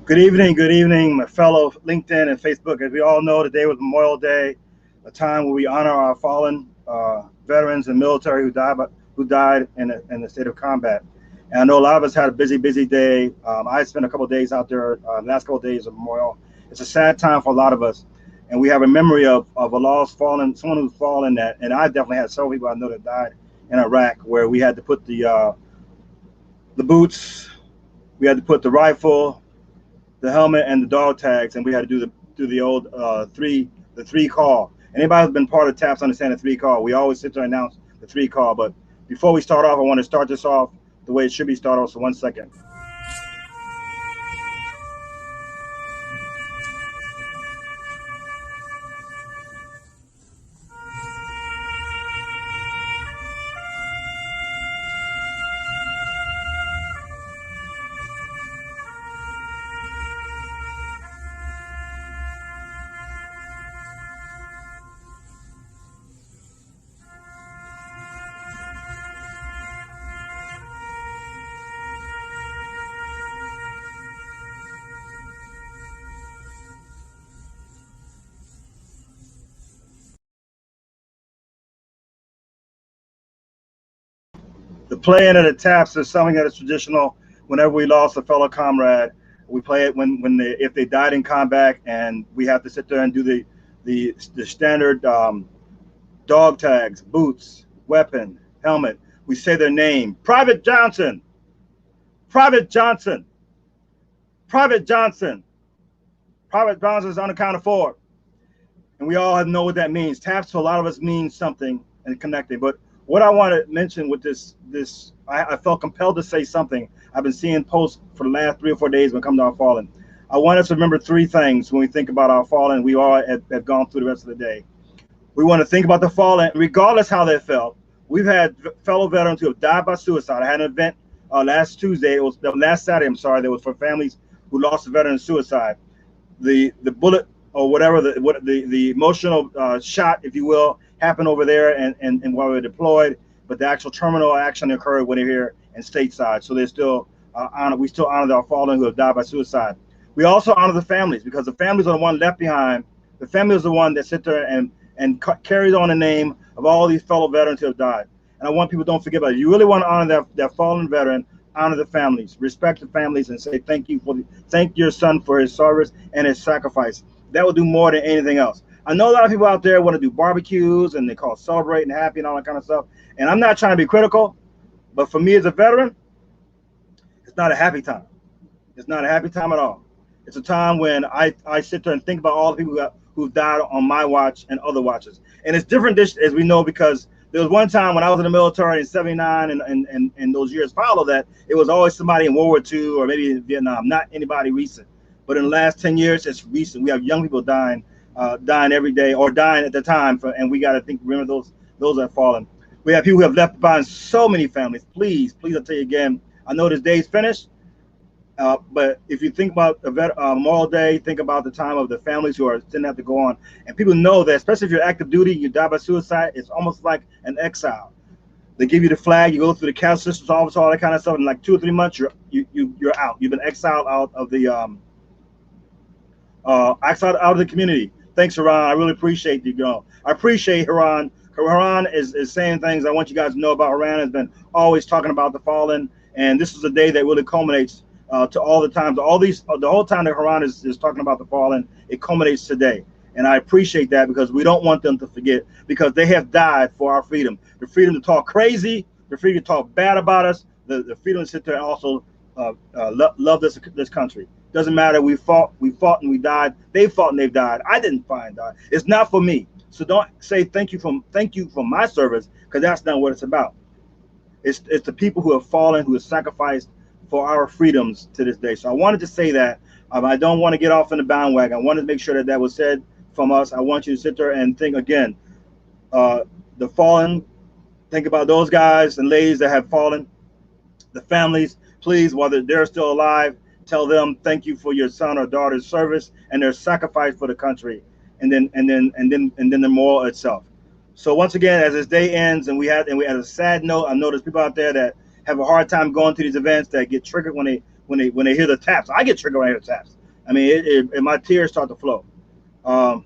Good evening, my fellow LinkedIn and Facebook. As we all know, today was Memorial Day, a time where we honor our fallen veterans and military who died in the state of combat. And I know a lot of us had a busy day. I spent a couple of days out there, last couple of days of Memorial. It's a sad time for a lot of us, and we have a memory of a lost fallen, someone who's fallen. That, and I definitely had several people I know that died in Iraq, where we had to put the boots, we had to put the rifle, the helmet, and the dog tags, and we had to do the old three call. Anybody who's been part of TAPS understand the three call. We always sit there and announce the three call. But before we start off, I want to start this off the way it should be started off. So 1 second. The playing of the taps is something that is traditional. Whenever we lost a fellow comrade, we play it if they died in combat, and we have to sit there and do the standard dog tags, boots, weapon, helmet. We say their name: Private Johnson, Private Johnson, Private Johnson. Private Johnson is on the count of four, and we all know what that means. Taps to a lot of us means something and connecting. But what I want to mention with I felt compelled to say something. I've been seeing posts for the last 3 or 4 days when it comes to our fallen. I want us to remember three things when we think about our fallen. We all have gone through the rest of the day. We want to think about the fallen, regardless how they felt. We've had fellow veterans who have died by suicide. I had an event last Tuesday. It was last Saturday. I'm sorry. That was for families who lost a veteran to suicide. The bullet or whatever the emotional shot, if you will, happened over there and while we were deployed, but the actual terminal action occurred when they're here in stateside. So they're still we still honor our fallen who have died by suicide. We also honor the families, because the families are the one left behind. The family is the one that sit there and carries on the name of all these fellow veterans who have died. And I want people to don't forget about it. You really want to honor that fallen veteran, honor the families, respect the families, and say thank your son for his service and his sacrifice. That will do more than anything else. I know a lot of people out there want to do barbecues and they call it celebrating happy and all that kind of stuff. And I'm not trying to be critical, but for me as a veteran, it's not a happy time. It's not a happy time at all. It's a time when I sit there and think about all the people who died on my watch and other watches. And it's different, as we know, because there was one time when I was in the military in '79 and those years follow that, it was always somebody in World War II or maybe in Vietnam, not anybody recent. But in the last 10 years, it's recent. We have young people dying every day, or dying at the time, and we got to remember those that have fallen. We have people who have left behind so many families. Please, I'll tell you again, I know this day's finished, but if you think about Memorial Day, think about the time of the families who didn't have to go on. And people know that, especially if you're active duty, you die by suicide, it's almost like an exile. They give you the flag, you go through the castle systems office, all that kind of stuff, and like 2 or 3 months, you're out. You've been exiled out of the community. Thanks, Haran. I really appreciate you. I appreciate Haran. Haran is saying things I want you guys to know about. Haran has been always talking about the fallen, and this is a day that really culminates to all the times, the whole time that Haran is talking about the fallen, it culminates today. And I appreciate that, because we don't want them to forget, because they have died for our freedom. The freedom to talk crazy, the freedom to talk bad about us, the freedom to sit there and also love this country. Doesn't matter. We fought and we died. They fought and they've died. I didn't find that. It's not for me. So don't say thank you for my service, because that's not what it's about. It's the people who have fallen, who have sacrificed for our freedoms to this day. So I wanted to say that. I don't want to get off in the bandwagon. I wanted to make sure that was said from us. I want you to sit there and think again. The fallen. Think about those guys and ladies that have fallen. The families, please, whether they're still alive, tell them thank you for your son or daughter's service and their sacrifice for the country, and then the memorial itself. So once again, as this day ends, and we had a sad note, I know there's people out there that have a hard time going to these events, that get triggered when they hear the taps. I get triggered when I hear the taps. I mean, my tears start to flow. Um,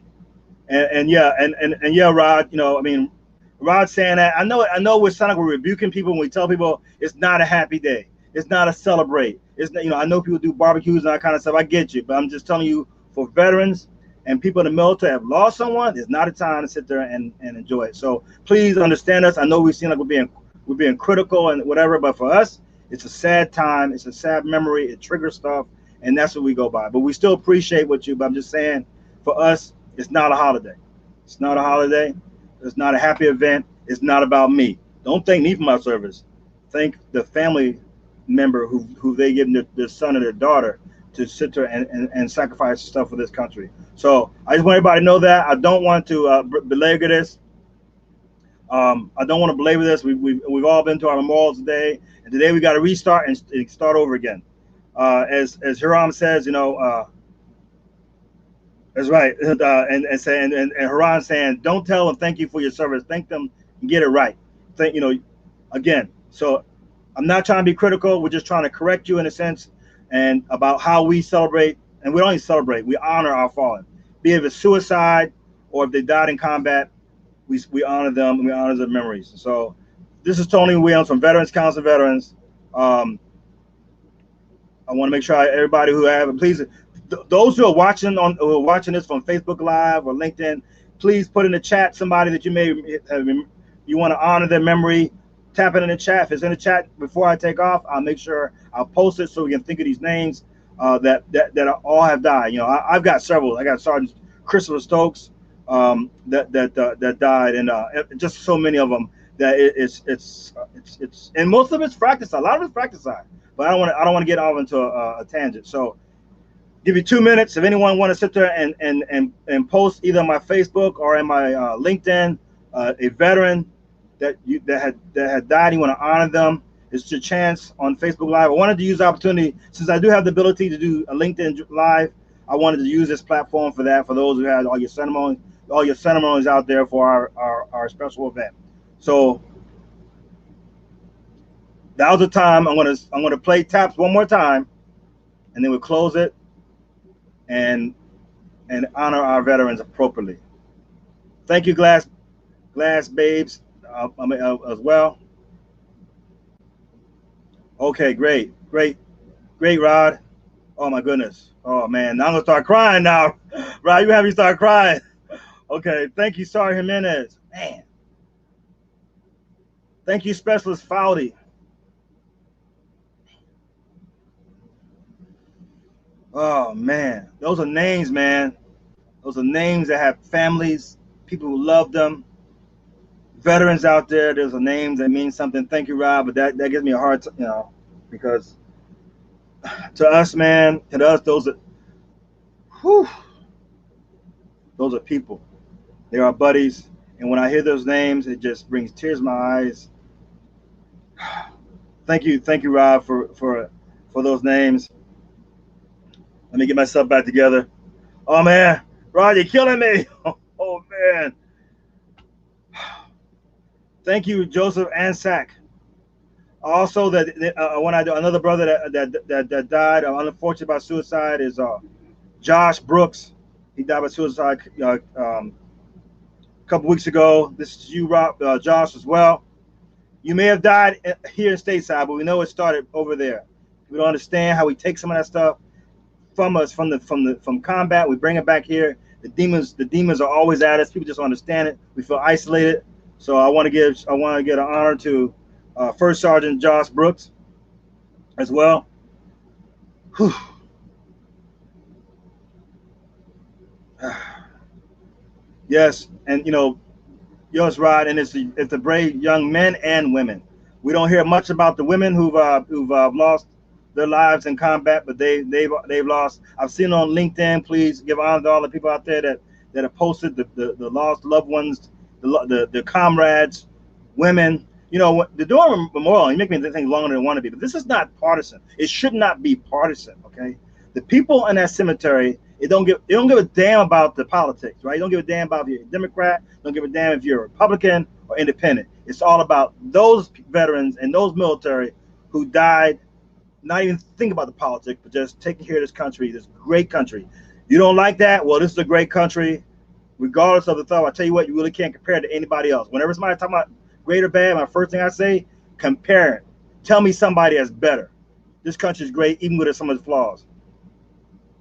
and yeah, and yeah, Rod, you know, I mean, Rod saying that, I know we're sounding like we're rebuking people when we tell people it's not a happy day, it's not a celebrate, it's not, you know, I know people do barbecues and that kind of stuff, I get you, but I'm just telling you, for veterans and people in the military have lost someone, it's not a time to sit there and enjoy it. So please understand us. I know we seem like we're being critical and whatever, but for us, it's a sad time, it's a sad memory, it triggers stuff, and that's what we go by. But we still appreciate what you, but I'm just saying, for us, it's not a holiday. It's not a holiday. It's not a happy event. It's not about me. Don't thank me for my service. Thank the family member who they give their son or their daughter to sit there and sacrifice stuff for this country. So I just want everybody to know that. I don't want to belabor this. I don't want to belabor this. We've all been to our memorials today, and today we got to restart and start over again. As Hiram says, you know, that's right. And saying and Haran saying, don't tell them thank you for your service. Thank them and get it right. Thank, you know, again. So I'm not trying to be critical. We're just trying to correct you in a sense, and about how we celebrate. And we don't only celebrate, we honor our fallen. Be it suicide or if they died in combat, we honor them and we honor their memories. So this is Tony Williams from Veterans Council of Veterans. I want to make sure everybody who have, please, those who are watching this from Facebook Live or LinkedIn, please put in the chat somebody that you may have, you want to honor their memory. Tap it in the chat. If it's in the chat before I take off, I'll make sure I'll post it so we can think of these names that all have died. You know, I've got several. I got Sergeant Christopher Stokes that died, and just so many of them that it's and most of it's fratricide. A lot of it's fratricide. But I don't want to get off into a tangent. So give you 2 minutes. If anyone want to sit there and post either on my Facebook or in my LinkedIn, a veteran that had died, you want to honor them, it's your chance on Facebook Live. I wanted to use the opportunity, since I do have the ability to do a LinkedIn Live, I wanted to use this platform for that, for those who had all your ceremonies out there for our special event. So that was the time. I'm gonna play taps one more time, and then we'll close it and honor our veterans appropriately. Thank you, Glass Babes, as well. Okay, great, Rod. Oh my goodness. Oh man, now I'm gonna start crying now. Rod, you have me start crying. Okay, thank you, Sergeant Jimenez. Man. Thank you, Specialist Foudy. Oh man, those are names, man. Those are names that have families, people who love them, veterans out there. There's a names that mean something. Thank you, Rob. But that gives me a hard time, you know, because to us, man, to us, those are, whew, those are people. They're our buddies, and when I hear those names, it just brings tears to my eyes. Thank you, Rob, for those names. Let me get myself back together. Oh man, Rod, you're killing me. Oh man. Thank you, Joseph Ansack. Also, when I do another brother that died, unfortunately by suicide, is Josh Brooks. He died by suicide a couple weeks ago. This is you, Rob, Josh, as well. You may have died here in stateside, but we know it started over there. We don't understand how we take some of that stuff from us, from combat. We bring it back here. The demons are always at us. People just don't understand it. We feel isolated. So I want to give an honor to First Sergeant Josh Brooks as well. Whew. Yes, and you know, yours, Rod, and it's the brave young men and women. We don't hear much about the women who've lost their lives in combat, but they've lost. I've seen on LinkedIn. Please give honor to all the people out there that have posted the lost loved ones, the comrades, women. You know, the Durham Memorial, you make me think longer than I want to be, but this is not partisan. It should not be partisan. Okay, the people in that cemetery, they don't give a damn about the politics, right? You don't give a damn about if you're a Democrat. Don't give a damn if you're a Republican or independent. It's all about those veterans and those military who died not even think about the politics, but just taking care of this country, this great country. You don't like that? Well, this is a great country, regardless of the thought. I tell you what, you really can't compare it to anybody else. Whenever somebody talking about great or bad, my first thing I say, compare it. Tell me somebody that's better. This country is great, even with some of its flaws.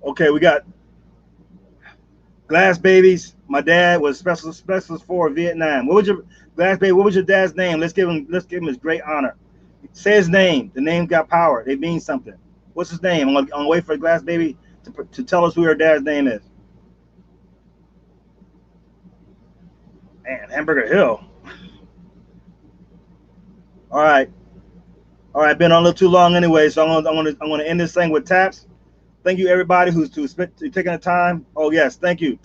Okay, we got Glass Babies. My dad was specialist for Vietnam. What was your Glass Baby? What was your dad's name? Let's give him his great honor. Say his name. The name got power. They mean something. What's his name? I'm gonna wait for Glass Baby to tell us who her dad's name is. Man, Hamburger Hill. All right. All right, been on a little too long anyway, so I'm gonna end this thing with taps. Thank you everybody who's taking the time. Oh yes, thank you.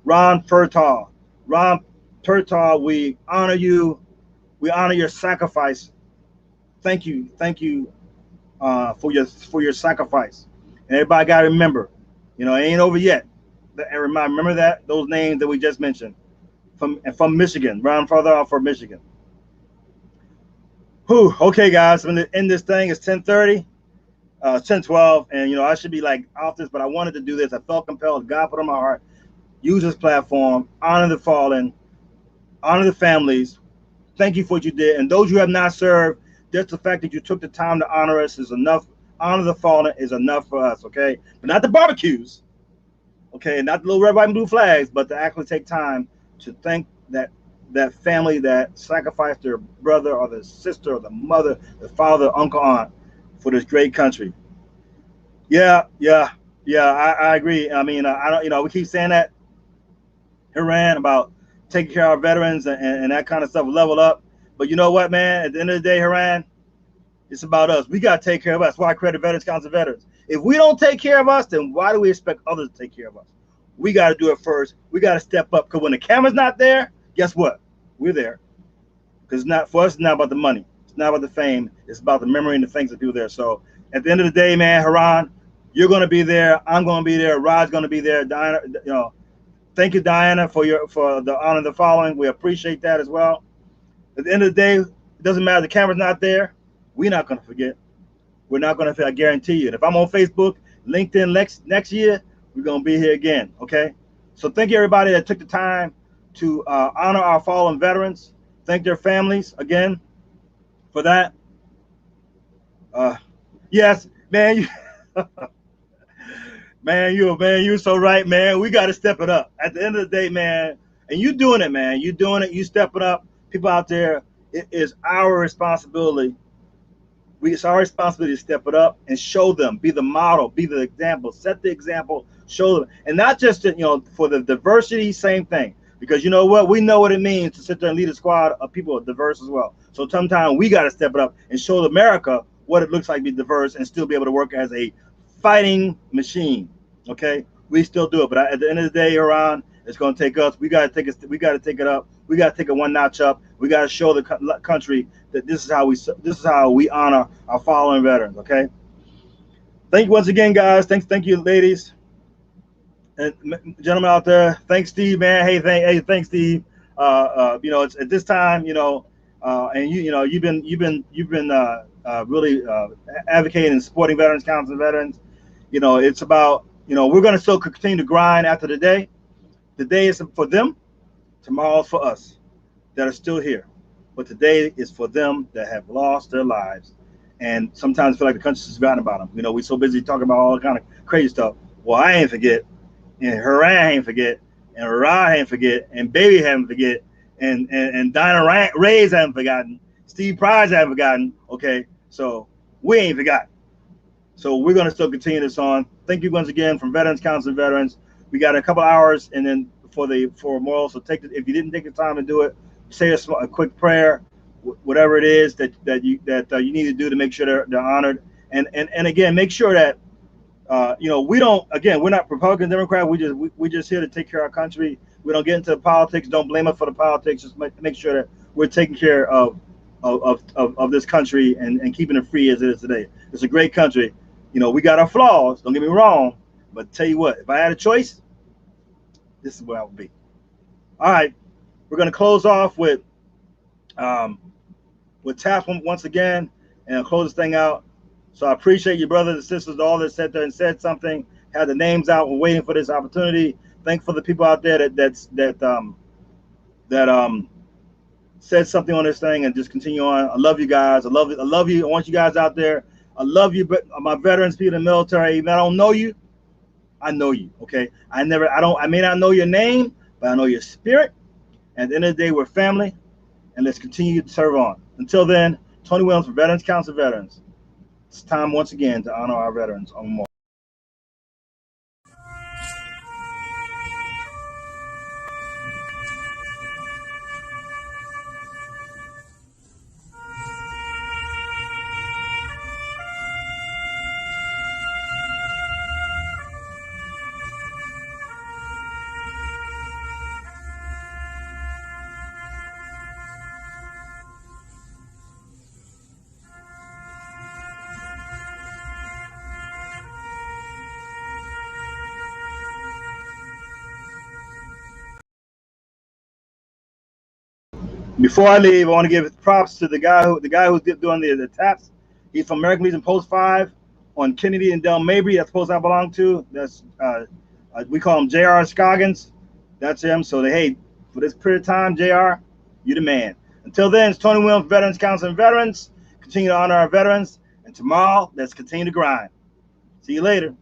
Ron Pertall. Ron Pertall, we honor you. We honor your sacrifice. Thank you for your sacrifice. And everybody got to remember, it ain't over yet. And remember that those names that we just mentioned from Michigan. Ron Pertall for Michigan. Whew. Okay, guys, I'm gonna end this thing. It's 10:30. 10:12, and I should be like off this, but I wanted to do this. I felt compelled. God put on my heart. Use this platform. Honor the fallen. Honor the families. Thank you for what you did. And those who have not served, just the fact that you took the time to honor us is enough. Honor the fallen is enough for us, okay? But not the barbecues, okay? Not the little red, white, and blue flags, but to actually take time to thank that family that sacrificed their brother or their sister or the mother, the father, uncle, aunt for this great country. Yeah. I agree. I mean, I don't. We keep saying that, Iran, about taking care of our veterans and that kind of stuff, level up. But you know what, man? At the end of the day, Iran, it's about us. We got to take care of us. That's why I credit Veterans Council of Veterans. If we don't take care of us, then why do we expect others to take care of us? We got to do it first. We got to step up, because when the camera's not there, guess what? We're there. Because it's not, for us, it's not about the money. It's not about the fame. It's about the memory and the things that people there. So at the end of the day, man, Haran, you're going to be there. I'm going to be there. Rod's going to be there. Diana, thank you, Diana, for the honor of the following. We appreciate that as well. At the end of the day, it doesn't matter. The camera's not there. We're not going to forget. We're not going to forget. I guarantee you. And if I'm on Facebook, LinkedIn next year, we're going to be here again. Okay. So thank you, everybody that took the time to honor our fallen veterans. Thank their families again for that. Yes, man. You're so right, man. We got to step it up. At the end of the day, man, and you doing it, man. You doing it. You stepping up. People out there, it is our responsibility. It's our responsibility to step it up and show them, be the model, be the example, set the example, show them. And not just, for the diversity, same thing. Because you know what? We know what it means to sit there and lead a squad of people who are diverse as well. So sometimes we got to step it up and show America what it looks like to be diverse and still be able to work as a fighting machine. Okay? We still do it. But at the end of the day, Iran, it's going to take us. We got to take it. We got to take it up. We got to take it one notch up. We got to show the country that this is how we honor our fallen veterans. Okay. Thank you once again, guys. Thank you, ladies and gentlemen out there. Thanks, Steve, man. Hey, thanks, Steve. It's at this time, and you've been really advocating and supporting Veterans Council of Veterans. It's about, we're going to still continue to grind after the day. The day is for them. Tomorrow's for us that are still here. But today is for them that have lost their lives and sometimes feel like the country's forgotten about them. We're so busy talking about all kind of crazy stuff. Well, I ain't forget, and Haran ain't forget, and Rod ain't forget, and Baby haven't forget, and Dinah Reyes haven't forgotten, Steve Price haven't forgotten. Okay, so we ain't forgotten. So we're going to still continue this on. Thank you once again from Veterans Council of Veterans. We got a couple hours, and then for more. So if you didn't take the time to do it, say a quick prayer, whatever it is that you need to do to make sure they're honored. And again, make sure that we're not Republican, Democrat. We just here to take care of our country. We don't get into the politics. Don't blame us for the politics. Just make sure that we're taking care of this country and keeping it free as it is today. It's a great country. We got our flaws. Don't get me wrong, but tell you what, if I had a choice, this is where I would be. All right, we're going to close off with taps once again. and I'll close this thing out. So I appreciate you brothers and sisters, all that sat there and said something, had the names out, and waiting for this opportunity. Thank for the people out there that said something on this thing, and just continue on. I love you guys. I love you. I want you guys out there. I love you, but my veterans, people in the military. Even I don't know you, I know you. Okay, I may not know your name, but I know your spirit. And at the end of the day, we're family, and let's continue to serve on. Until then, Tony Williams for Veterans Council of Veterans. It's time once again to honor our veterans on Memorial. Before I leave, I want to give props to the guy who's doing the taps. He's from American Legion Post 5 on Kennedy and Del Mabry. That's the post I belong to. That's we call him J.R. Scoggins. That's him. So hey, for this period of time, J.R., you the man. Until then, it's Tony Williams, Veterans Council and Veterans. Continue to honor our veterans. And tomorrow, let's continue to grind. See you later.